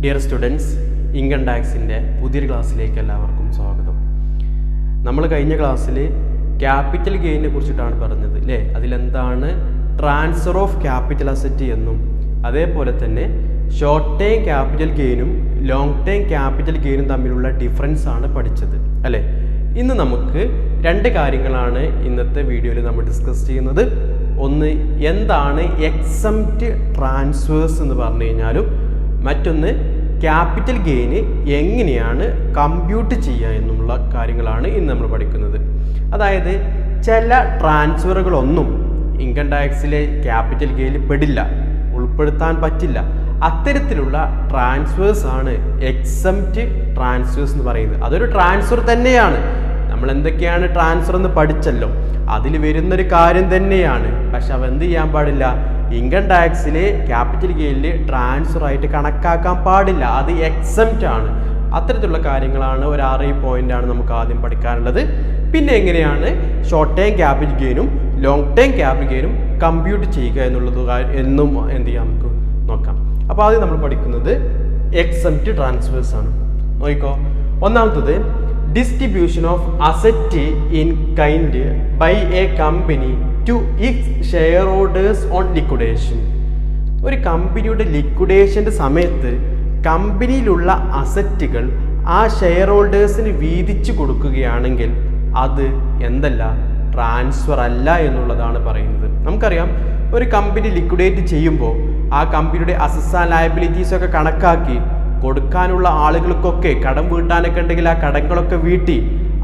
Dear students, income ടാക്സിൻ്റെ പുതിയൊരു ക്ലാസ്സിലേക്ക് എല്ലാവർക്കും സ്വാഗതം. നമ്മൾ കഴിഞ്ഞ ക്ലാസ്സിൽ ക്യാപിറ്റൽ ഗെയിനെ കുറിച്ചിട്ടാണ് പറഞ്ഞത് അല്ലേ. അതിലെന്താണ് ട്രാൻസ്ഫർ ഓഫ് ക്യാപിറ്റൽ അസറ്റ് എന്നും അതേപോലെ തന്നെ ഷോർട്ട് ടേം ക്യാപിറ്റൽ ഗെയിനും ലോങ് ടേം ക്യാപിറ്റൽ ഗെയിനും തമ്മിലുള്ള ഡിഫറൻസ് ആണ് പഠിച്ചത് അല്ലേ. ഇന്ന് നമുക്ക് രണ്ട് കാര്യങ്ങളാണ് ഇന്നത്തെ വീഡിയോയിൽ നമ്മൾ ഡിസ്കസ് ചെയ്യുന്നത്. ഒന്ന്, എന്താണ് എക്സംപ്റ്റ് ട്രാൻസ്ഫേഴ്സ് എന്ന് പറഞ്ഞു കഴിഞ്ഞാലും മറ്റൊന്ന് ക്യാപിറ്റൽ ഗെയിന് എങ്ങനെയാണ് കമ്പ്യൂട്ട് ചെയ്യുക എന്നുള്ള കാര്യങ്ങളാണ് ഇന്ന് നമ്മൾ പഠിക്കുന്നത്. അതായത് ചില ട്രാൻസ്ഫറുകളൊന്നും ഇൻകം ടാക്സിലെ ക്യാപിറ്റൽ ഗെയിനിൽ പെടില്ല, ഉൾപ്പെടുത്താൻ പറ്റില്ല. അത്തരത്തിലുള്ള ട്രാൻസ്ഫേഴ്സ് ആണ് എക്സംപ്റ്റ് ട്രാൻസ്ഫേഴ്സ് എന്ന് പറയുന്നത്. അതൊരു ട്രാൻസ്ഫർ തന്നെയാണ്. നമ്മൾ എന്തൊക്കെയാണ് ട്രാൻസ്ഫർ എന്ന് പഠിച്ചല്ലോ, അതിൽ വരുന്നൊരു കാര്യം തന്നെയാണ്. പക്ഷെ അവ എന്ത് ചെയ്യാൻ പാടില്ല, ഇൻകം ടാക്സിലെ ക്യാപിറ്റൽ ഗെയിനിൽ ട്രാൻസ്ഫർ ആയിട്ട് കണക്കാക്കാൻ പാടില്ല. അത് എക്സംപ്റ്റ് ആണ്. അത്തരത്തിലുള്ള കാര്യങ്ങളാണ് ഒരു 6 പോയിന്റാണ് നമുക്ക് ആദ്യം പഠിക്കാനുള്ളത്. പിന്നെ എങ്ങനെയാണ് ഷോർട്ട് ടേം ക്യാപിറ്റൽ ഗെയിനും ലോങ് ടേം ക്യാപിറ്റൽ ഗെയിനും കമ്പ്യൂട്ട് ചെയ്യുക എന്നുള്ളത് എന്നും എന്ത് ചെയ്യാം നമുക്ക് നോക്കാം. അപ്പോൾ ആദ്യം നമ്മൾ പഠിക്കുന്നത് എക്സംപ്റ്റ് ട്രാൻസ്ഫേഴ്സ് ആണ്. നോക്കിക്കോ, ഒന്നാമത്തത് distribution of asset in kind by a company to its shareholders on liquidation. ഒരു കമ്പനിയുടെ ലിക്വിഡേഷൻ്റെ സമയത്ത് കമ്പനിയിലുള്ള അസറ്റുകൾ ആ ഷെയർ ഹോൾഡേഴ്സിന് വീതിച്ചു കൊടുക്കുകയാണെങ്കിൽ അത് എന്തല്ല, ട്രാൻസ്ഫർ അല്ല എന്നുള്ളതാണ് പറയുന്നത്. നമുക്കറിയാം, ഒരു കമ്പനി ലിക്വിഡേറ്റ് ചെയ്യുമ്പോൾ ആ കമ്പനിയുടെ അസറ്റ്സ് ആൻഡ് ലയബിലിറ്റീസ് ഒക്കെ കണക്കാക്കി കൊടുക്കാനുള്ള ആളുകൾക്കൊക്കെ കടം വീട്ടാനൊക്കെ ഉണ്ടെങ്കിൽ ആ കടങ്ങളൊക്കെ വീട്ടി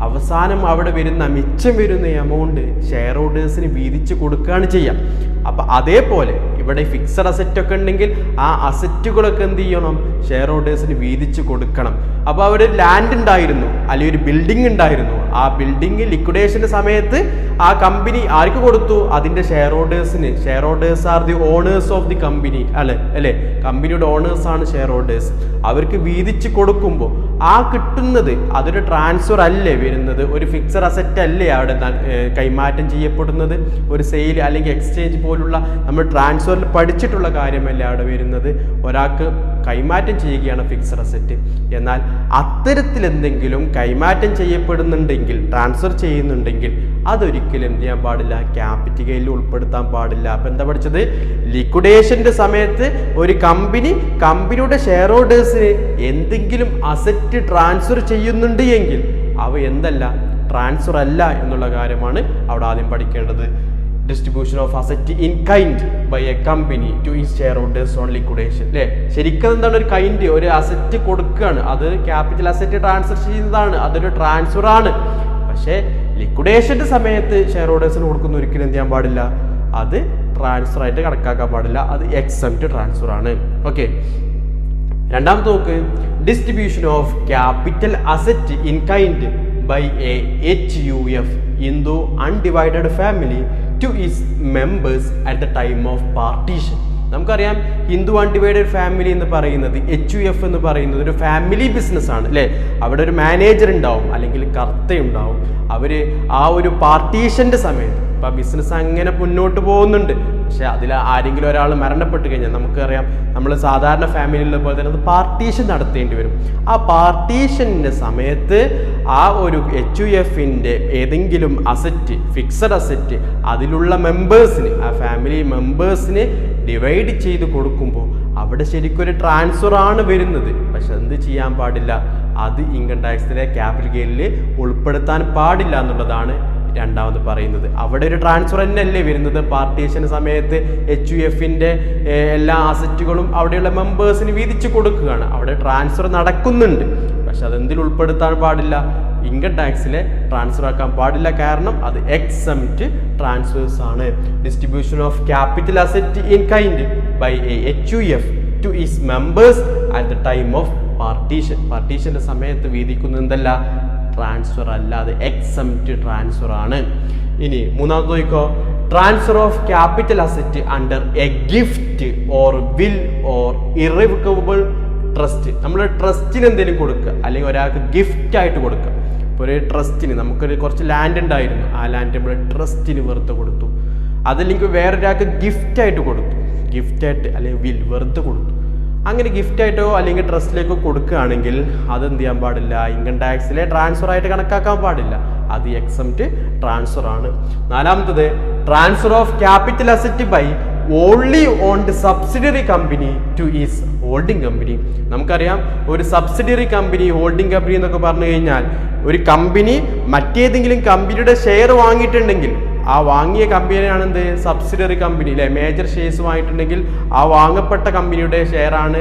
അവസാനം അവിടെ വരുന്ന മിച്ചം വരുന്ന എമൗണ്ട് ഷെയർ ഹോൾഡേഴ്സിന് വീതിച്ച് കൊടുക്കുകയാണ് ചെയ്യുക. അപ്പം അതേപോലെ ഇവിടെ ഫിക്സഡ് അസറ്റ് ഒക്കെ ഉണ്ടെങ്കിൽ ആ അസറ്റുകളൊക്കെ എന്ത് ചെയ്യണം, ഷെയർ ഹോൾഡേഴ്സിന് വീതിച്ച് കൊടുക്കണം. അപ്പോൾ അവർ ലാൻഡ് ഉണ്ടായിരുന്നു അല്ലെങ്കിൽ ഒരു ബിൽഡിംഗ് ഉണ്ടായിരുന്നു, ആ ബിൽഡിംഗ് ലിക്വിഡേഷൻ്റെ സമയത്ത് ആ കമ്പനി ആർക്ക് കൊടുത്തു, അതിൻ്റെ ഷെയർ ഹോൾഡേഴ്സിന്. Shareholders are the owners of the company അല്ലേ. കമ്പനിയുടെ ഓണേഴ്സ് ആണ് ഷെയർ ഹോൾഡേഴ്സ്. അവർക്ക് വീതിച്ച് കൊടുക്കുമ്പോൾ ആ കിട്ടുന്നത് അതൊരു ട്രാൻസ്ഫർ അല്ലേ വരുന്നത്, ഒരു ഫിക്സഡ് അസറ്റ് അല്ലേ അവിടെ കൈമാറ്റം ചെയ്യപ്പെടുന്നത്. ഒരു സെയിൽ അല്ലെങ്കിൽ എക്സ്ചേഞ്ച് പോലുള്ള നമ്മൾ ട്രാൻസ്ഫറിൽ പഠിച്ചിട്ടുള്ള കാര്യമല്ലേ അവിടെ വരുന്നത്. ഒരാൾക്ക് കൈമാറ്റം ചെയ്യുകയാണ് ഫിക്സഡ് അസറ്റ്. എന്നാൽ അത്തരത്തിൽ എന്തെങ്കിലും കൈമാറ്റം ചെയ്യപ്പെടുന്നുണ്ടെങ്കിൽ, ട്രാൻസ്ഫർ ചെയ്യുന്നുണ്ടെങ്കിൽ അതൊരിക്കലും എന്ത് ചെയ്യാൻ പാടില്ല, ക്യാപിറ്റൽ ഗെയിനിൽ ഉൾപ്പെടുത്താൻ പാടില്ല. അപ്പം എന്താ പഠിച്ചത്, ലിക്വിഡേഷൻ്റെ സമയത്ത് ഒരു കമ്പനിയുടെ ഷെയർ ഹോൾഡേഴ്സിന് എന്തെങ്കിലും അസറ്റ് ട്രാൻസ്ഫർ ചെയ്യുന്നുണ്ട് എങ്കിൽ അവ എന്തല്ല, ട്രാൻസ്ഫർ അല്ല എന്നുള്ള കാര്യമാണ് അവിടെ ആദ്യം പഠിക്കേണ്ടത്. Distribution of asset in kind by a company to its shareholders on liquidation അല്ലേ. ശരിക്കും എന്താണ്, ഒരു കൈൻഡ്, ഒരു അസറ്റ് കൊടുക്കുകയാണ്, അത് ക്യാപിറ്റൽ അസറ്റ് ട്രാൻസ്ഫർ ചെയ്യുന്നതാണ്, അതൊരു ട്രാൻസ്ഫർ ആണ്. പക്ഷേ ലിക്വിഡേഷൻ്റെ സമയത്ത് ഷെയർ ഹോൾഡേഴ്സിന് കൊടുക്കുന്ന ഒരിക്കലും എന്ത് ചെയ്യാൻ പാടില്ല, അത് ട്രാൻസ്ഫർ ആയിട്ട് കണക്കാക്കാൻ പാടില്ല, അത് എക്സംപ്റ്റ് ട്രാൻസ്ഫർ ആണ്. ഓക്കെ, രണ്ടാമത്തെ നോക്ക്, distribution of capital asset in kind by a HUF into undivided family to its members at the time of partition. നമുക്കറിയാം, ഹിന്ദു അൺഡിവൈഡഡ് ഫാമിലി എന്ന് പറയുന്നത്, HUF എന്ന് പറയുന്നത് ഒരു ഫാമിലി ബിസിനസ് ആണ് അല്ലേ. അവിടെ ഒരു മാനേജർ ഉണ്ടാവും അല്ലെങ്കിൽ കർത്തയുണ്ടാവും. അവർ ആ ഒരു പാർട്ടീഷൻ്റെ സമയത്ത് ഇപ്പം ബിസിനസ് അങ്ങനെ മുന്നോട്ട് പോകുന്നുണ്ട്, പക്ഷെ അതിൽ ആരെങ്കിലും ഒരാൾ മരണപ്പെട്ട് കഴിഞ്ഞാൽ നമുക്കറിയാം, നമ്മൾ സാധാരണ ഫാമിലിയിലെ പോലെ തന്നെ അത് പാർട്ടീഷൻ നടത്തേണ്ടി വരും. ആ പാർട്ടീഷൻ്റെ സമയത്ത് ആ ഒരു HUFൻ്റെ ഏതെങ്കിലും അസറ്റ്, ഫിക്സഡ് അസറ്റ് അതിലുള്ള മെമ്പേഴ്സിന്, ആ ഫാമിലി മെമ്പേഴ്സിന് ഡിവൈഡ് ചെയ്ത് കൊടുക്കുമ്പോൾ അവിടെ ശരിക്കൊരു ട്രാൻസ്ഫർ ആണ് വരുന്നത്. പക്ഷെ എന്ത് ചെയ്യാൻ പാടില്ല, അത് ഇൻകം ടാക്സിലെ ക്യാപിറ്റൽ ഗെയിനിൽ ഉൾപ്പെടുത്താൻ പാടില്ല എന്നുള്ളതാണ് രണ്ടാമത് പറയുന്നത്. അവിടെ ഒരു ട്രാൻസ്ഫർ തന്നെയല്ലേ വരുന്നത്. പാർട്ടീഷൻ സമയത്ത് HUFൻ്റെ എല്ലാ അസറ്റുകളും അവിടെയുള്ള മെമ്പേഴ്സിന് വീതിച്ചു കൊടുക്കുകയാണ്, അവിടെ ട്രാൻസ്ഫർ നടക്കുന്നുണ്ട്. പക്ഷെ അതെന്തിൽ ഉൾപ്പെടുത്താൻ പാടില്ല, ഇൻകം ടാക്സിലെ ട്രാൻസ്ഫർ ആക്കാൻ പാടില്ല. കാരണം അത് എക്സംപ്റ്റ് ട്രാൻസ്ഫേഴ്സ് ആണ്. Distribution of capital asset in kind by a HUF to its members at the time of partition. പാർട്ടീഷൻ്റെ സമയത്ത് വീതിക്കുന്നത് എന്തല്ല, ട്രാൻസ്ഫർ അല്ല, അത് എക്സംപ്റ്റ് ട്രാൻസ്ഫർ ആണ്. ഇനി മൂന്നാമത് നോക്കിക്കോ, transfer of capital asset under a gift or will or irrevocable trust. നമ്മൾ ട്രസ്റ്റിന് എന്തെങ്കിലും കൊടുക്കുക അല്ലെങ്കിൽ ഒരാൾക്ക് ഗിഫ്റ്റ് ആയിട്ട് കൊടുക്കുക. ഇപ്പോൾ ഒരു ട്രസ്റ്റിന് നമുക്കൊരു കുറച്ച് ലാൻഡ് ഉണ്ടായിരുന്നു, ആ ലാൻഡ് നമ്മൾ ട്രസ്റ്റിന് വെറുതെ കൊടുത്തു. അതല്ലെങ്കിൽ വേറൊരാൾക്ക് ഗിഫ്റ്റായിട്ട് കൊടുത്തു, ഗിഫ്റ്റായിട്ട് അല്ലെങ്കിൽ വിൽ വെറുതെ കൊടുത്തു. അങ്ങനെ ഗിഫ്റ്റ് ആയിട്ടോ അല്ലെങ്കിൽ ട്രസ്റ്റിലേക്കോ കൊടുക്കുകയാണെങ്കിൽ അത് എന്ത് ചെയ്യാൻ പാടില്ല, ഇൻകം ടാക്സിലെ ട്രാൻസ്ഫർ ആയിട്ട് കണക്കാക്കാൻ പാടില്ല. അത് എക്സംപ്റ്റ് ട്രാൻസ്ഫർ ആണ്. നാലാമത്തത് transfer of capital asset by wholly owned the subsidiary company to its holding company. നമുക്കറിയാം ഒരു സബ്സിഡിയറി കമ്പനി, ഹോൾഡിംഗ് കമ്പനി എന്നൊക്കെ പറഞ്ഞു കഴിഞ്ഞാൽ ഒരു കമ്പനി മറ്റേതെങ്കിലും കമ്പനിയുടെ ഷെയർ വാങ്ങിയിട്ടുണ്ടെങ്കിൽ ആ വാങ്ങിയ കമ്പനിയാണ് എന്ത് സബ്സിഡിയറി കമ്പനി അല്ലെ. മേജർ ഷെയർസ് വാങ്ങിയിട്ടുണ്ടെങ്കിൽ ആ വാങ്ങപ്പെട്ട കമ്പനിയുടെ ഷെയറാണ്,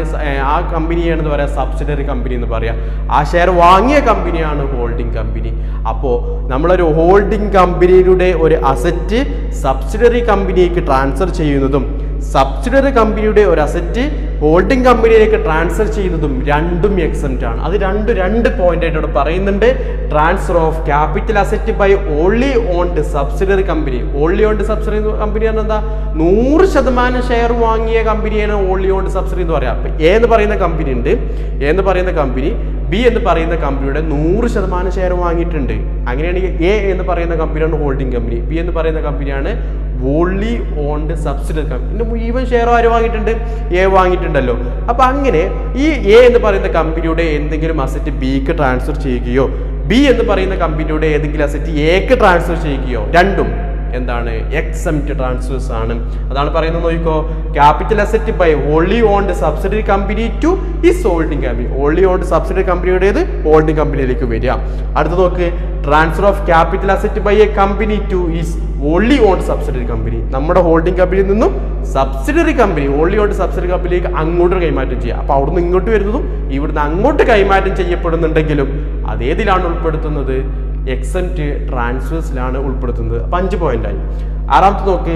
ആ കമ്പനിയാണെന്ന് പറയാം സബ്സിഡിയറി കമ്പനി എന്ന് പറയാം. ആ ഷെയർ വാങ്ങിയ കമ്പനിയാണ് ഹോൾഡിംഗ് കമ്പനി. അപ്പോൾ നമ്മളൊരു ഹോൾഡിംഗ് കമ്പനിയുടെ ഒരു അസറ്റ് സബ്സിഡിയറി കമ്പനിക്ക് ട്രാൻസ്ഫർ ചെയ്യുന്നതും സബ്സിഡിയറി കമ്പനിയുടെ ഒരു അസറ്റ് ഹോൾഡിംഗ് കമ്പനിയിലേക്ക് ട്രാൻസ്ഫർ ചെയ്യുന്നതും രണ്ടും എക്സംപ്റ്റ് ആണ്. അത് രണ്ട് പോയിന്റ് ആയിട്ട് ഇവിടെ പറയുന്നുണ്ട്. Transfer of capital asset by wholly owned the subsidiary company. Wholly owned the subsidiary company പറഞ്ഞാൽ എന്താ, 100% ഷെയർ വാങ്ങിയ കമ്പനിയാണ് ഓൺലി ഓൺ ദി സബ്സിഡി എന്ന് പറയാം. അപ്പൊ എ എന്ന് പറയുന്ന കമ്പനി ഉണ്ട്, എ എന്ന് പറയുന്ന കമ്പനി ബി എന്ന് പറയുന്ന കമ്പനിയുടെ 100% ഷെയർ വാങ്ങിയിട്ടുണ്ട്. അങ്ങനെയാണെങ്കിൽ എ എന്ന് പറയുന്ന കമ്പനിയാണ് ഹോൾഡിംഗ് കമ്പനി, ബി എന്ന് പറയുന്ന കമ്പനിയാണ് വോൺലി ഓൺഡ് സബ്സിഡറി കമ്പനി. ഇതിന്റെ മുഴുവൻ ഷെയർ ആര് വാങ്ങിയിട്ടുണ്ട്, എ വാങ്ങിയിട്ടുണ്ടല്ലോ. അപ്പൊ അങ്ങനെ ഈ എ എന്ന് പറയുന്ന കമ്പനിയുടെ എന്തെങ്കിലും അസറ്റ് ബിക്ക് ട്രാൻസ്ഫർ ചെയ്യുകയോ ബി എന്ന് പറയുന്ന കമ്പനിയുടെ ഏതെങ്കിലും അസറ്റ് എക്ക് ട്രാൻസ്ഫർ ചെയ്യുകയോ രണ്ടും എന്താണ് എക്സംപ്റ്റ് ട്രാൻസ്ഫേഴ്സ് ആണ്. അതാണ് പറയുന്നത്, നോക്കിക്കോ, capital asset by wholly owned subsidiary company to its holding company. Wholly owned subsidiary കമ്പനിയുടേത് ഹോൾഡിംഗ് കമ്പനിയിലേക്ക് വരിക. അടുത്ത നോക്ക്, transfer of capital asset by a company to its wholly owned subsidiary company. നമ്മുടെ ഹോൾഡിംഗ് കമ്പനിയിൽ നിന്നും subsidiary company wholly owned subsidiary കമ്പനിയിലേക്ക് അങ്ങോട്ട് കൈമാറ്റം ചെയ്യുക. അപ്പോൾ അവിടുന്ന് ഇങ്ങോട്ട് വരുന്നതും ഇവിടുന്ന് അങ്ങോട്ട് കൈമാറ്റം ചെയ്യപ്പെടുന്നുണ്ടെങ്കിലും അതേതിലാണ് ഉൾപ്പെടുത്തുന്നത്, എക്സംപ്റ്റ് ട്രാൻസ്ഫേഴ്സിലാണ് ഉൾപ്പെടുത്തുന്നത്. അപ്പം 5 പോയിന്റായി. ആറാമത്തെ നോക്ക്,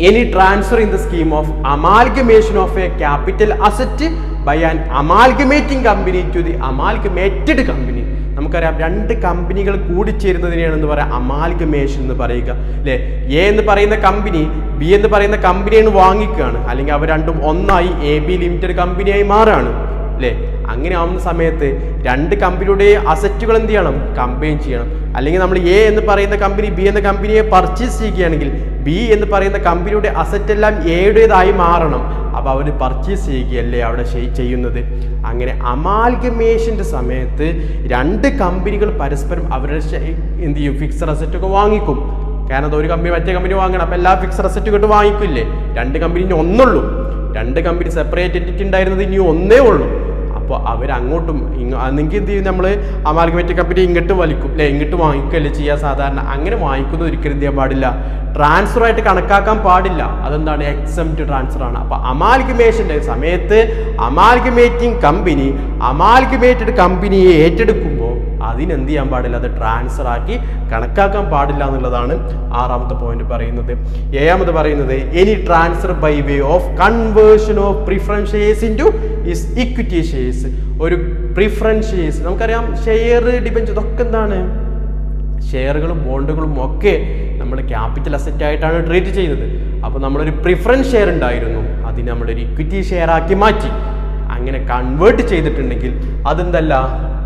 any transfer in the scheme of amalgamation of a capital asset by an amalgamating company to the amalgamated company. നമുക്കറിയാം 2 കമ്പനികൾ കൂടിച്ചേരുന്നതിനെയാണ് എന്ന് പറയാം അമാൽഗമേഷൻ എന്ന് പറയുക അല്ലെ. എ എന്ന് പറയുന്ന കമ്പനി ബി എന്ന് പറയുന്ന കമ്പനിയാണ് വാങ്ങിക്കുകയാണ്, അല്ലെങ്കിൽ അവർ രണ്ടും ഒന്നായി എ ബി ലിമിറ്റഡ് കമ്പനിയായി മാറാണ് അല്ലേ. അങ്ങനെ ആവുന്ന സമയത്ത് 2 കമ്പനിയുടെ അസറ്റുകൾ എന്ത് ചെയ്യണം, കമ്പൈൻ ചെയ്യണം. അല്ലെങ്കിൽ നമ്മൾ എ എന്ന് പറയുന്ന കമ്പനി ബി എന്ന കമ്പനിയെ പർച്ചേസ് ചെയ്യുകയാണെങ്കിൽ ബി എന്ന് പറയുന്ന കമ്പനിയുടെ അസറ്റ് എല്ലാം എയുടേതായി മാറണം. അപ്പോൾ അവർ പർച്ചേസ് ചെയ്യുകയല്ലേ അവിടെ ചെയ്യുന്നത്. അങ്ങനെ അമാൽഗമേഷൻ്റെ സമയത്ത് 2 കമ്പനികൾ പരസ്പരം അവരുടെ എന്ത് ചെയ്യും, ഫിക്സഡ് അസറ്റ് ഒക്കെ വാങ്ങിക്കും. കാരണം അത് ഒരു കമ്പനി മറ്റേ കമ്പനി വാങ്ങണം, അപ്പോൾ എല്ലാ ഫിക്സഡ് അസറ്റും ഇട്ട് വാങ്ങിക്കില്ലേ. 2 കമ്പനി ഇനി ഒന്നുള്ളൂ, 2 കമ്പനി സെപ്പറേറ്റ് എൻറ്റിറ്റി ഉണ്ടായിരുന്നത് ഇനി ഒന്നേ ഉള്ളൂ. അപ്പോൾ അവരങ്ങോട്ടും നിങ്ങൾക്ക് എന്ത് ചെയ്യും, നമ്മൾ അമാൽഗമേറ്റ് കമ്പനി ഇങ്ങോട്ട് വലിക്കും അല്ലെ, ഇങ്ങോട്ട് വാങ്ങിക്കുകയല്ലേ ചെയ്യുക സാധാരണ. അങ്ങനെ വാങ്ങിക്കുന്നത് ഒരിക്കലും എന്ത് ചെയ്യാൻ പാടില്ല, ട്രാൻസ്ഫർ ആയിട്ട് കണക്കാക്കാൻ പാടില്ല. അതെന്താണ്, എക്സംപ്റ്റ് ട്രാൻസ്ഫർ ആണ്. അപ്പോൾ അമാൽഗമേഷൻ്റെ സമയത്ത് അമാൽഗമേറ്റിംഗ് കമ്പനി അമാൽഗമേറ്റഡ് കമ്പനിയെ ഏറ്റെടുക്കുമ്പോൾ അതിനെന്ത് ചെയ്യാൻ പാടില്ല, അത് ട്രാൻസ്ഫർ ആക്കി കണക്കാക്കാൻ പാടില്ല എന്നുള്ളതാണ് 6ാമത്തെ പോയിന്റ് പറയുന്നത്. 7ാമത് പറയുന്നത്, any transfer by way of conversion of preference shares into its equity shares. ഒരു പ്രിഫറൻസ് ഷെയർസ് നമുക്കറിയാം, ഷെയർ ഡിബെഞ്ചർ ഇതൊക്കെ എന്താണ്, ഷെയറുകളും ബോണ്ടുകളും ഒക്കെ നമ്മൾ ക്യാപിറ്റൽ അസറ്റ് ആയിട്ടാണ് ട്രീറ്റ് ചെയ്യുന്നത്. അപ്പോൾ നമ്മളൊരു പ്രിഫറൻസ് ഷെയർ ഉണ്ടായിരുന്നു, അതിന് നമ്മളൊരു ഇക്വിറ്റി ഷെയർ ആക്കി മാറ്റി. അങ്ങനെ കൺവേർട്ട് ചെയ്തിട്ടുണ്ടെങ്കിൽ അതെന്തല്ല,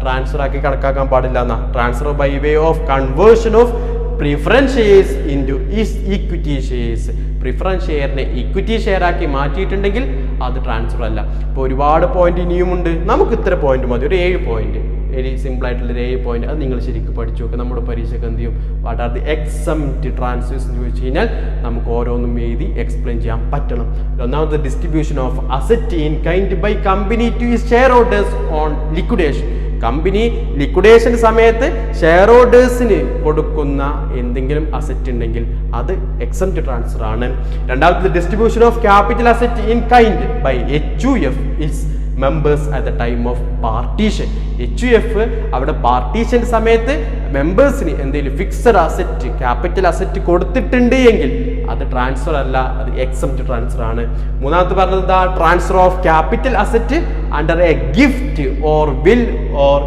ട്രാൻസ്ഫർ ആക്കി കണക്കാക്കാൻ പാടില്ല എന്നാ. Transfer by way of conversion of preference shares into its equity shares. Preference ഷെയറിനെ ഇക്വിറ്റി ഷെയർ ആക്കി മാറ്റിയിട്ടുണ്ടെങ്കിൽ അത് ട്രാൻസ്ഫർ അല്ല. ഇപ്പോൾ ഒരുപാട് പോയിന്റ് ഇനിയുമുണ്ട്, നമുക്ക് ഇത്ര പോയിന്റ് മതി, ഒരു 7 പോയിന്റ്, വെരി സിമ്പിൾ ആയിട്ടുള്ളൊരു 7 പോയിന്റ്. അത് നിങ്ങൾ ശരിക്കും പഠിച്ചു നോക്കുക. നമ്മുടെ പരീക്ഷയ്ക്ക് എന്ത് ചെയ്യും, what are the exempt transfers എന്ന് ചോദിച്ചു കഴിഞ്ഞാൽ നമുക്ക് ഓരോന്നും എഴുതി എക്സ്പ്ലെയിൻ ചെയ്യാൻ പറ്റണം. ഒന്നാമത്, distribution of asset in kind by company to shareholders on liquidation. Company liquidation സമയത്ത് ഷെയർ ഹോൾഡേഴ്സിന് കൊടുക്കുന്ന എന്തെങ്കിലും അസറ്റ് ഉണ്ടെങ്കിൽ അത് എക്സംപ്റ്റ് ട്രാൻസ്ഫർ ആണ്. രണ്ടാമത്, distribution of capital asset in kind by HUF its members at the time of partition. HUF അവിടെ പാർട്ടീഷൻ സമയത്ത് മെമ്പേഴ്സിന് എന്തെങ്കിലും ഫിക്സഡ് അസറ്റ് ക്യാപിറ്റൽ അസറ്റ് കൊടുത്തിട്ടുണ്ട് എങ്കിൽ അത് ട്രാൻസ്ഫർ അല്ല, അത് എക്സംപ്റ്റ് ട്രാൻസ്ഫർ ആണ്. മൂന്നാമത്തെ പറഞ്ഞത് എന്താ, transfer of capital asset under a gift or will or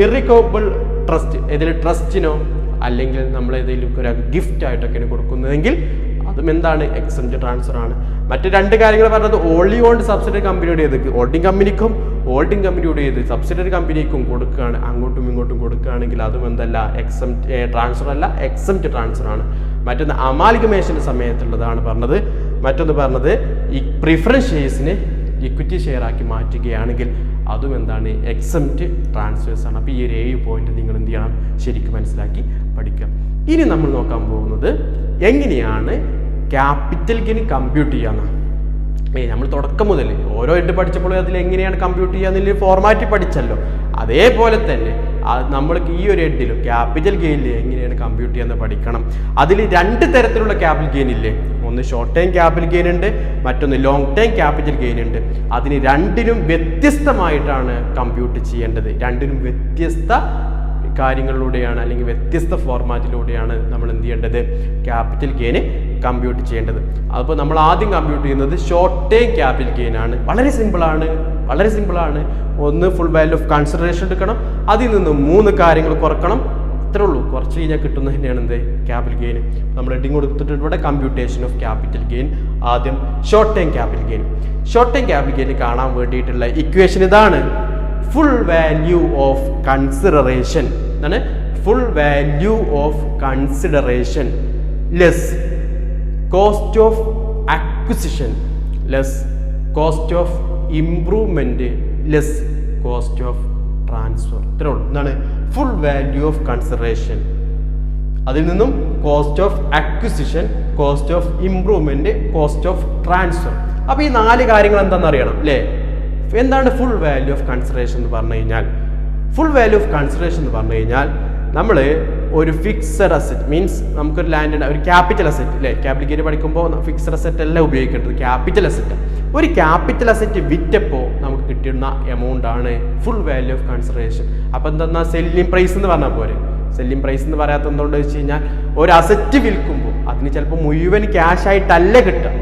irrevocable trust. ഏതെങ്കിലും ട്രസ്റ്റിനോ അല്ലെങ്കിൽ നമ്മൾ ഏതെങ്കിലും ഒരു ഗിഫ്റ്റ് ആയിട്ടൊക്കെയാണ് കൊടുക്കുന്നതെങ്കിൽ അതും എന്താണ്, എക്സംപ്റ്റ് ട്രാൻസ്ഫർ ആണ്. മറ്റ് 2 കാര്യങ്ങൾ പറഞ്ഞത്, ഓൺലി ഓൺഡ് സബ്സിഡറി കമ്പനിയുടേത് ഹോൾഡിംഗ് കമ്പനിക്കും ഹോൾഡിംഗ് കമ്പനിയുടേത് സബ്സിഡറി കമ്പനിക്കും കൊടുക്കുകയാണ്, അങ്ങോട്ടും ഇങ്ങോട്ടും കൊടുക്കുകയാണെങ്കിൽ അതും എന്തല്ല, എക്സംപ്റ്റ് ട്രാൻസ്ഫർ അല്ല, എക്സംപ്റ്റ് ട്രാൻസ്ഫർ ആണ്. മറ്റൊന്ന് അമാൽഗമേഷൻ്റെ സമയത്തുള്ളതാണ് പറഞ്ഞത്. മറ്റൊന്ന് പറഞ്ഞത്, ഈ പ്രിഫറൻസ് ഷെയർസിന് ഇക്വിറ്റി ഷെയർ ആക്കി മാറ്റുകയാണെങ്കിൽ അതും എന്താണ് എക്സംപ്റ്റ് ട്രാൻസ്ഫേഴ്സ് ആണ്. അപ്പോൾ ഈ ഒരു 7 പോയിന്റ് നിങ്ങൾ എന്ത് ചെയ്യണം, ശരിക്കും മനസ്സിലാക്കി പഠിക്കാം. ഇനി നമ്മൾ നോക്കാൻ പോകുന്നത് എങ്ങനെയാണ് ക്യാപിറ്റൽ ഗെയിൻ കമ്പ്യൂട്ട് ചെയ്യാമെന്നാണ്. നമ്മൾ തുടക്കം മുതൽ ഓരോ ഇട്ട് പഠിച്ചപ്പോൾ അതിൽ എങ്ങനെയാണ് കമ്പ്യൂട്ട് ചെയ്യുക എന്നുള്ള ഫോർമാറ്റ് പഠിച്ചല്ലോ. അതേപോലെ തന്നെ നമ്മൾക്ക് ഈ ഒരു ഹെഡിലും ക്യാപിറ്റൽ ഗെയിനിൽ എങ്ങനെയാണ് കമ്പ്യൂട്ട് ചെയ്യാന്ന് പഠിക്കണം. അതിൽ 2 തരത്തിലുള്ള ക്യാപിറ്റൽ ഗെയിൻ ഇല്ലേ, ഒന്ന് ഷോർട്ട് ടൈം ക്യാപിറ്റൽ ഗെയിൻ ഉണ്ട്, മറ്റൊന്ന് ലോങ് ടൈം ക്യാപിറ്റൽ ഗെയിൻ ഉണ്ട്. അതിന് രണ്ടിനും വ്യത്യസ്തമായിട്ടാണ് കമ്പ്യൂട്ട് ചെയ്യേണ്ടത്. രണ്ടിനും വ്യത്യസ്ത കാര്യങ്ങളിലൂടെയാണ് അല്ലെങ്കിൽ വ്യത്യസ്ത ഫോർമാറ്റിലൂടെയാണ് നമ്മൾ എന്ത് ചെയ്യേണ്ടത്, ക്യാപിറ്റൽ ഗെയിൻ കമ്പ്യൂട്ട് ചെയ്യേണ്ടത്. അപ്പോൾ നമ്മൾ ആദ്യം കമ്പ്യൂട്ട് ചെയ്യുന്നത് ഷോർട്ട് ടൈം ക്യാപിറ്റൽ ഗെയിൻ ആണ്. വളരെ സിമ്പിളാണ്. ഒന്ന് ഫുൾ വാല്യൂ ഓഫ് കൺസിഡറേഷൻ എടുക്കണം, അതിൽ നിന്ന് 3 കാര്യങ്ങൾ കുറക്കണം, ഇത്രേ ഉള്ളൂ. കുറച്ച് കഴിഞ്ഞാൽ കിട്ടുന്ന തന്നെയാണ് എന്ത്, ക്യാപിറ്റൽ ഗെയിൻ. നമ്മൾ ഹെഡിങ് കൊടുത്തിട്ട് ഇവിടെ കമ്പ്യൂട്ടേഷൻ ഓഫ് ക്യാപിറ്റൽ ഗെയിൻ. ആദ്യം short time capital gain. Short time capital gain കാണാൻ വേണ്ടിയിട്ടുള്ള ഇക്വേഷൻ ഇതാണ്. ഫുൾ വാല്യൂ ഓഫ് കൺസിഡറേഷൻ ആണ്. Full value of consideration less cost of acquisition less cost of improvement less cost of transfer. ഇത്രേ ഉള്ളൂ. എന്താണ് full value of consideration, അതിൽ നിന്നും cost of acquisition, cost of improvement, cost of transfer. അപ്പോൾ ഈ 4 കാര്യങ്ങൾ എന്താണെന്ന് അറിയണം അല്ലേ. എന്താണ് ഫുൾ വാല്യൂ ഓഫ് കൺസിഡറേഷൻ എന്ന് പറഞ്ഞു കഴിഞ്ഞാൽ, ഫുൾ വാല്യൂ ഓഫ് കൺസിഡറേഷൻ എന്ന് പറഞ്ഞു കഴിഞ്ഞാൽ നമ്മൾ ഒരു ഫിക്സഡ് അസറ്റ് മീൻസ് നമുക്കൊരു ലാൻഡ് ഒരു ക്യാപിറ്റൽ അസറ്റ് അല്ലേ, ക്യാപിറ്റൽ ഗെയിൻ പഠിക്കുമ്പോൾ ഫിക്സഡ് അസറ്റ് അല്ല ഉപയോഗിക്കേണ്ടത്, ക്യാപിറ്റൽ അസറ്റ്. ഒരു ക്യാപിറ്റൽ അസറ്റ് വിറ്റപ്പോൾ നമുക്ക് കിട്ടുന്ന എമൗണ്ട് ആണ് ഫുൾ വാല്യൂ ഓഫ് കൺസിഡറേഷൻ. അപ്പോൾ എന്താ സെല്ലിംഗ് പ്രൈസ് എന്ന് പറഞ്ഞാൽ പോരെ. സെല്ലിംഗ് പ്രൈസ് എന്ന് പറയാത്ത എന്തുകൊണ്ട് വെച്ച് കഴിഞ്ഞാൽ ഒരു അസറ്റ് വിൽക്കുമ്പോൾ അതിന് ചിലപ്പോൾ മുഴുവൻ ക്യാഷ് ആയിട്ടല്ല കിട്ടുക,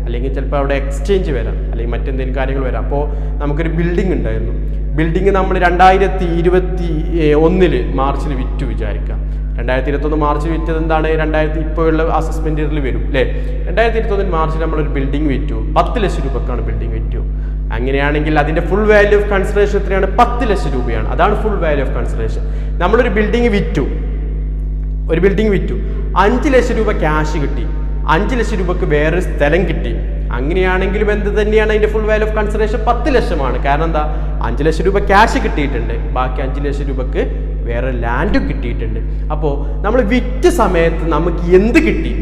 അല്ലെങ്കിൽ ചിലപ്പോൾ അവിടെ എക്സ്ചേഞ്ച് വരാം, അല്ലെങ്കിൽ മറ്റെന്തെങ്കിലും കാര്യങ്ങൾ വരാം. അപ്പോൾ നമുക്കൊരു ബിൽഡിംഗ് ഉണ്ടായിരുന്നു. ബിൽഡിംഗ് നമ്മൾ 2021 മാർച്ചിൽ വിറ്റു വിചാരിക്കാം. 2021 മാർച്ചിൽ വിറ്റത് എന്താണ്, ഇപ്പോഴുള്ള അസസ്മെന്റ് ഇയറിൽ വരും അല്ലേ. 2021 മാർച്ചിൽ നമ്മളൊരു ബിൽഡിംഗ് വിറ്റു, 10 ലക്ഷം രൂപക്കാണ് ബിൽഡിംഗ് വിറ്റു. അങ്ങനെയാണെങ്കിൽ അതിന്റെ ഫുൾ വാല്യൂ ഓഫ് കൺസിഡറേഷൻ എത്രയാണ്, 10 ലക്ഷം രൂപയാണ്. അതാണ് ഫുൾ വാല്യൂ ഓഫ് കൺസിഡറേഷൻ. നമ്മളൊരു ബിൽഡിംഗ് വിറ്റു, 5 ലക്ഷം രൂപ ക്യാഷ് കിട്ടി, 5 ലക്ഷം രൂപക്ക് വേറൊരു സ്ഥലം കിട്ടി. അങ്ങനെയാണെങ്കിലും എന്ത് തന്നെയാണ് അതിന്റെ ഫുൾ വാല്യൂ ഓഫ് കൺസിഡറേഷൻ 10 ലക്ഷമാണ്. കാരണം എന്താ, 5 ലക്ഷം രൂപ ക്യാഷ് കിട്ടിയിട്ടുണ്ട്, ബാക്കി 5 ലക്ഷം രൂപക്ക് വേറെ ലാൻഡും കിട്ടിയിട്ടുണ്ട്. അപ്പോൾ നമ്മൾ വിറ്റ സമയത്ത് നമുക്ക് എന്ത് കിട്ടി,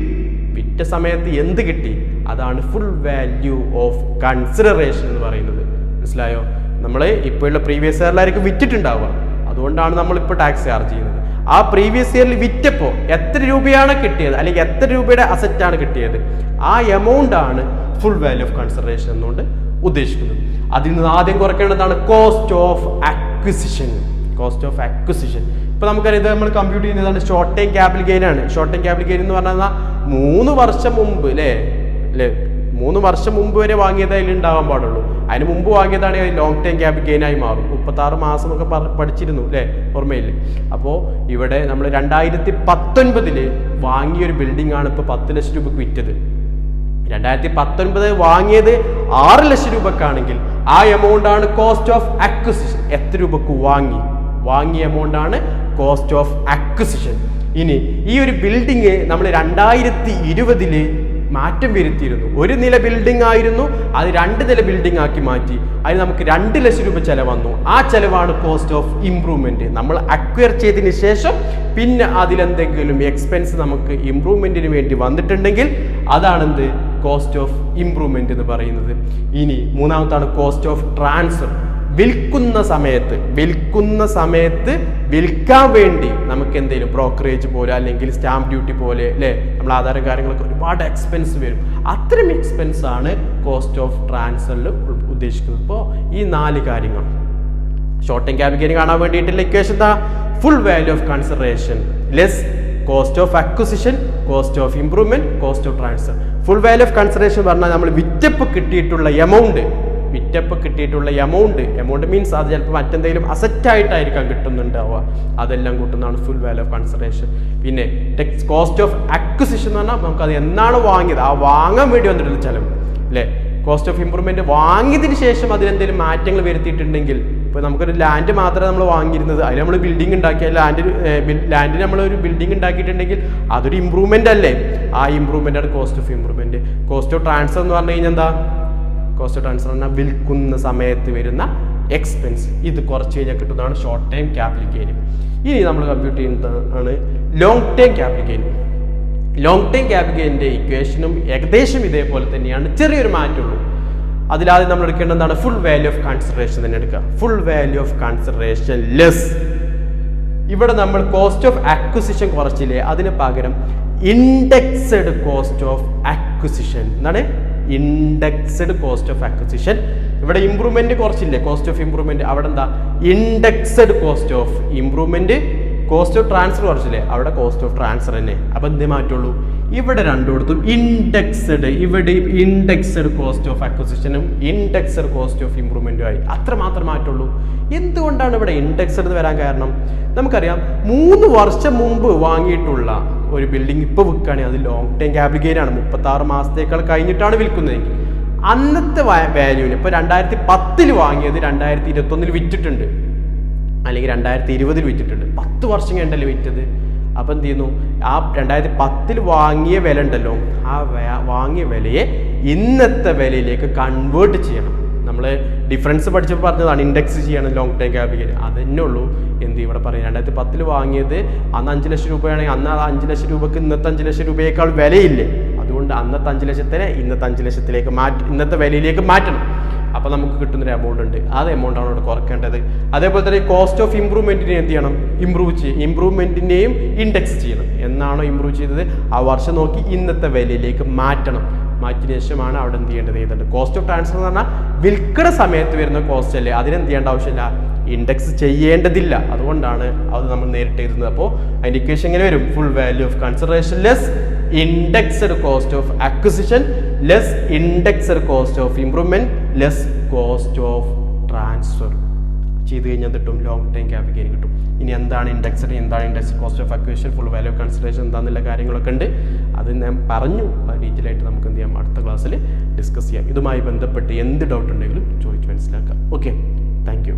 അതാണ് ഫുൾ വാല്യൂ ഓഫ് കൺസിഡറേഷൻ എന്ന് പറയുന്നത്. മനസ്സിലായോ? നമ്മൾ ഇപ്പോഴുള്ള പ്രീവിയസ് ഇയറിലായിരിക്കും വിറ്റിട്ടുണ്ടാവുക, അതുകൊണ്ടാണ് നമ്മളിപ്പോൾ ടാക്സ് ചാർജ് ചെയ്യുന്നത്. ആ പ്രീവിയസ് ഇയറിൽ വിറ്റപ്പോൾ എത്ര രൂപയാണ് കിട്ടിയത്, അല്ലെങ്കിൽ എത്ര രൂപയുടെ അസറ്റാണ് കിട്ടിയത്, ആ എമൗണ്ട് ആണ് ഫുൾ വാല്യൂ ഓഫ് കൺസിഡറേഷൻ എന്നുകൊണ്ട് ഉദ്ദേശിക്കുന്നത്. അതിൽ നിന്ന് ആദ്യം കുറയ്ക്കേണ്ടതാണ് കോസ്റ്റ് ഓഫ് അക്വിസിഷൻ. ഇപ്പൊ നമുക്കറിയാം, ഇത് നമ്മൾ കമ്പ്യൂട്ട് ചെയ്യുന്നതാണ് ഷോർട്ട് ടൈം ക്യാപിറ്റൽ ഗെയിൻ ആണ്. ഷോർട്ട് ടൈം ക്യാപിറ്റൽ ഗെയിൻ എന്ന് പറഞ്ഞാൽ 3 വർഷം മുമ്പ് അല്ലേ 3 വർഷം മുമ്പ് വരെ വാങ്ങിയത് അതിൽ ഉണ്ടാവാൻ പാടുള്ളൂ. അതിന് മുമ്പ് വാങ്ങിയതാണെങ്കിൽ ലോങ് ടൈം ക്യാപിറ്റൽ ഗെയിൻ ആയി മാറും. 36 മാസം ഒക്കെ പഠിച്ചിരുന്നു അല്ലേ, ഓർമ്മയില്ല? അപ്പോൾ ഇവിടെ നമ്മൾ 2019 വാങ്ങിയൊരു ബിൽഡിംഗ് ആണ് ഇപ്പോൾ 10 ലക്ഷം രൂപക്ക് വിറ്റത്. 2019 വാങ്ങിയത് 6 ലക്ഷം രൂപക്കാണെങ്കിൽ ആ എമൗണ്ട് ആണ് കോസ്റ്റ് ഓഫ് അക്വിസിഷൻ. എത്ര രൂപക്ക് വാങ്ങിയ എമൗണ്ട് ആണ് കോസ്റ്റ് ഓഫ് അക്വിസിഷൻ. ഇനി ഈ ഒരു ബിൽഡിംഗ് നമ്മൾ 2020 മാറ്റം വരുത്തിയിരുന്നു. 1 നില ബിൽഡിംഗ് ആയിരുന്നു, അത് 2 നില ബിൽഡിംഗ് ആക്കി മാറ്റി. അതിന് നമുക്ക് 2 ലക്ഷം രൂപ ചെലവ് വന്നു. ആ ചെലവാണ് കോസ്റ്റ് ഓഫ് ഇംപ്രൂവ്മെന്റ്. നമ്മൾ അക്വയർ ചെയ്തതിന് ശേഷം പിന്നെ അതിലെന്തെങ്കിലും എക്സ്പെൻസ് നമുക്ക് ഇംപ്രൂവ്മെന്റിന് വേണ്ടി വന്നിട്ടുണ്ടെങ്കിൽ അതാണെന്ത്, കോസ്റ്റ് ഓഫ് ഇംപ്രൂവ്മെന്റ് എന്ന് പറയുന്നത്. ഇനി 3ാമത്താണ് കോസ്റ്റ് ഓഫ് ട്രാൻസ്ഫർ. വിൽക്കുന്ന സമയത്ത് വിൽക്കാൻ വേണ്ടി നമുക്ക് എന്തെങ്കിലും ബ്രോക്കറേജ് പോലെ അല്ലെങ്കിൽ സ്റ്റാമ്പ് ഡ്യൂട്ടി പോലെ അല്ലേ, നമ്മൾ ആധാരം കാര്യങ്ങളൊക്കെ ഒരുപാട് എക്സ്പെൻസ് വരും. അത്തരം എക്സ്പെൻസ് ആണ് കോസ്റ്റ് ഓഫ് ട്രാൻസ്ഫറിൽ ഉദ്ദേശിക്കുന്നത്. ഇപ്പോൾ ഈ 4 കാര്യങ്ങൾ ഷോർട്ട് ടൈം ക്യാപിറ്റൽ ഗെയിൻ കാണാൻ വേണ്ടിയിട്ടുള്ള ഇക്വേഷൻ എന്താ, full value of consideration less cost of acquisition, cost of improvement, cost of transfer. Full value of consideration പറഞ്ഞാൽ നമ്മൾ വിറ്റപ്പ് കിട്ടിയിട്ടുള്ള എമൗണ്ട് മീൻസ് അത് ചിലപ്പോൾ മറ്റെന്തെങ്കിലും അസറ്റായിട്ടായിരിക്കാം കിട്ടുന്നുണ്ടാവുക, അതെല്ലാം കൂട്ടുന്നതാണ് ഫുൾ വാല്യൂ ഓഫ് കൺസിഡറേഷൻ. പിന്നെ കോസ്റ്റ് ഓഫ് അക്വിസിഷൻ എന്ന് പറഞ്ഞാൽ നമുക്കത് എന്നാണ് വാങ്ങിയത്, ആ വാങ്ങാൻ വേണ്ടി വന്നിട്ടുള്ള ചിലവ് അല്ലേ. കോസ്റ്റ് ഓഫ് ഇംപ്രൂവ്മെന്റ് വാങ്ങിയതിന് ശേഷം അതിലെന്തെങ്കിലും മാറ്റങ്ങൾ വരുത്തിയിട്ടുണ്ടെങ്കിൽ, ഇപ്പോൾ നമുക്കൊരു ലാൻഡ് മാത്രമേ നമ്മൾ വാങ്ങിയിരുന്നത്, അതിൽ നമ്മൾ ബിൽഡിംഗ് ഉണ്ടാക്കിയ ലാൻഡിന് നമ്മളൊരു ബിൽഡിംഗ് ഉണ്ടാക്കിയിട്ടുണ്ടെങ്കിൽ അതൊരു ഇമ്പ്രൂവ്മെന്റ് അല്ലേ, ആ ഇമ്പ്രൂവ്മെന്റ് ആണ് cost of improvement. Cost of transfer എന്ന് പറഞ്ഞു കഴിഞ്ഞാൽ എന്താ, കോസ്റ്റ് ഓഫ് ട്രാൻസ്ഫർ പറഞ്ഞാൽ വിൽക്കുന്ന സമയത്ത് വരുന്ന എക്സ്പെൻസ്. ഇത് കുറച്ച് കഴിഞ്ഞാൽ കിട്ടുന്നതാണ് ഷോർട്ട് ടൈം ക്യാപിറ്റൽ ഗെയിൻ. ഇനി നമ്മൾ കമ്പ്യൂട്ട് ചെയ്യുന്നതാണ് long time capital gain. Long time capital ഗെയിനിൻ്റെ ഇക്വേഷനും ഏകദേശം ഇതേപോലെ തന്നെയാണ്, ചെറിയൊരു മാറ്റമുള്ളൂ. അതിലാദ്യം നമ്മൾ എടുക്കേണ്ടത് എന്താണ്? ഫുൾ വാല്യൂ ഓഫ് കൺസിഡറേഷൻ തന്നെ എടുക്കുക. Full value of consideration less, ഇവിടെ നമ്മൾ കോസ്റ്റ് ഓഫ് അക്വിസിഷൻ കുറച്ചില്ലേ, അതിന് പകരം ഇൻഡെക്സ്ഡ് കോസ്റ്റ് ഓഫ് അക്വിസിഷൻ. എന്താണ്? Indexed cost of acquisition. ഇവിടെ ഇംപ്രൂവ്മെന്റ് കുറച്ചില്ലേ, കോസ്റ്റ് ഓഫ് ഇംപ്രൂവ്മെന്റ്, അവിടെ എന്താ? Indexed cost of improvement. Cost of transfer കുറച്ചില്ലേ, അവിടെ കോസ്റ്റ് ഓഫ് ട്രാൻസ്ഫർ തന്നെ. അപ്പൊ എന്തേ മാറ്റുള്ളൂ? ഇവിടെ രണ്ടുകൊടുത്തും ഇൻഡെക്സ്ഡ്, ഇവിടെയും ഇൻഡെക്സ്ഡ് കോസ്റ്റ് ഓഫ് അക്വിസിഷനും ഇൻഡെക്സ്ഡ് കോസ്റ്റ് ഓഫ് ഇംപ്രൂവ്മെന്റും ആയി. അത്ര മാത്രം മാറ്റുള്ളൂ. എന്തുകൊണ്ടാണ് ഇവിടെ ഇൻഡെക്സ്ഡ് വരാൻ കാരണം? നമുക്കറിയാം 3 വർഷം മുമ്പ് വാങ്ങിയിട്ടുള്ള ഒരു ബിൽഡിംഗ് ഇപ്പോൾ വിൽക്കുകയാണെങ്കിൽ അത് ലോങ് ടൈം ക്യാപിറ്റൽ ഗെയിൻ ആണ്. 36 മാസത്തേക്കാൾ കഴിഞ്ഞിട്ടാണ് വിൽക്കുന്നതെങ്കിൽ അന്നത്തെ വാല്യൂവിന് ഇപ്പോൾ 2010 വാങ്ങിയത് 2021 വിറ്റിട്ടുണ്ട്, അല്ലെങ്കിൽ 2020 വിറ്റിട്ടുണ്ട്. 10 വർഷം കഴിഞ്ഞല്ലേ വിറ്റത്. അപ്പം എന്ത് ചെയ്യുന്നു? ആ 2010 വാങ്ങിയ വില ഉണ്ടല്ലോ, ആ വാങ്ങിയ വിലയെ ഇന്നത്തെ വിലയിലേക്ക് കൺവേർട്ട് ചെയ്യണം. നമ്മൾ ഡിഫറൻസ് പഠിച്ചപ്പോൾ പറഞ്ഞതാണ് ഇൻഡെക്സ് ചെയ്യണം ലോങ് ടൈം ക്യാപിറ്റൽ ഗെയിൻ. അത് തന്നെ ഉള്ളൂ. എന്ത് ഇവിടെ പറയും? 2010 വാങ്ങിയത് അന്ന് 5 ലക്ഷം രൂപയാണെങ്കിൽ അന്ന് 5 ലക്ഷം രൂപക്ക് ഇന്നത്തെ 5 ലക്ഷം രൂപയേക്കാൾ വിലയില്ലേ. അതുകൊണ്ട് അന്നത്തെ 5 ലക്ഷത്തിനെ ഇന്നത്തെ 5 ലക്ഷത്തിലേക്ക് ഇന്നത്തെ വിലയിലേക്ക് മാറ്റണം. അപ്പോൾ നമുക്ക് കിട്ടുന്നൊരു എമൗണ്ട് ഉണ്ട്, അത് എമൗണ്ടാണ് ഇവിടെ കുറയ്ക്കേണ്ടത്. അതേപോലെ തന്നെ കോസ്റ്റ് ഓഫ് ഇംപ്രൂവ്മെൻറ്റിനെ എന്ത് ചെയ്യണം? ഇംപ്രൂവ്മെൻറ്റിനെയും ഇൻഡെക്സ് ചെയ്യണം. എന്നാണോ ഇംപ്രൂവ് ചെയ്തത് ആ വർഷം നോക്കി ഇന്നത്തെ വിലയിലേക്ക് മാറ്റണം. മാറ്റിയ ശേഷമാണ് അവിടെ എന്ത് ചെയ്യേണ്ടത്? കോസ്റ്റ് ഓഫ് ട്രാൻസ്ഫർ എന്ന് പറഞ്ഞാൽ വിൽക്കുന്ന സമയത്ത് വരുന്ന കോസ്റ്റ് അല്ലേ, അതിനെന്ത് ചെയ്യേണ്ട ആവശ്യമില്ല, ഇൻഡെക്സ് ചെയ്യേണ്ടതില്ല. അതുകൊണ്ടാണ് അത് നമ്മൾ നേരിട്ട് എഴുതുന്നത്. അപ്പോൾ അതിൻ്റെ ഇക്വേഷൻ എങ്ങനെ വരും? Full value of consideration less indexed cost of acquisition less indexed cost of improvement less cost of transfer ചെയ്ത് കഴിഞ്ഞാൽ കിട്ടും ലോങ് ടൈം ക്യാപിറ്റൽ ഗെയിൻ കിട്ടും. ഇനി എന്താണ് ഇൻഡെക്സ്ഡ്, എന്താണ് indexed cost of acquisition, full value of consideration എന്താണെന്നുള്ള കാര്യങ്ങളൊക്കെ ഉണ്ട്. അത് ഞാൻ പറഞ്ഞു. ഡീറ്റെയിൽ ആയിട്ട് നമുക്ക് എന്ത് ചെയ്യാം, അടുത്ത ക്ലാസ്സിൽ ഡിസ്കസ് ചെയ്യാം. ഇതുമായി ബന്ധപ്പെട്ട് എന്ത് ഡൗട്ട് ഉണ്ടെങ്കിലും ചോദിച്ച് മനസ്സിലാക്കാം. Okay, thank you.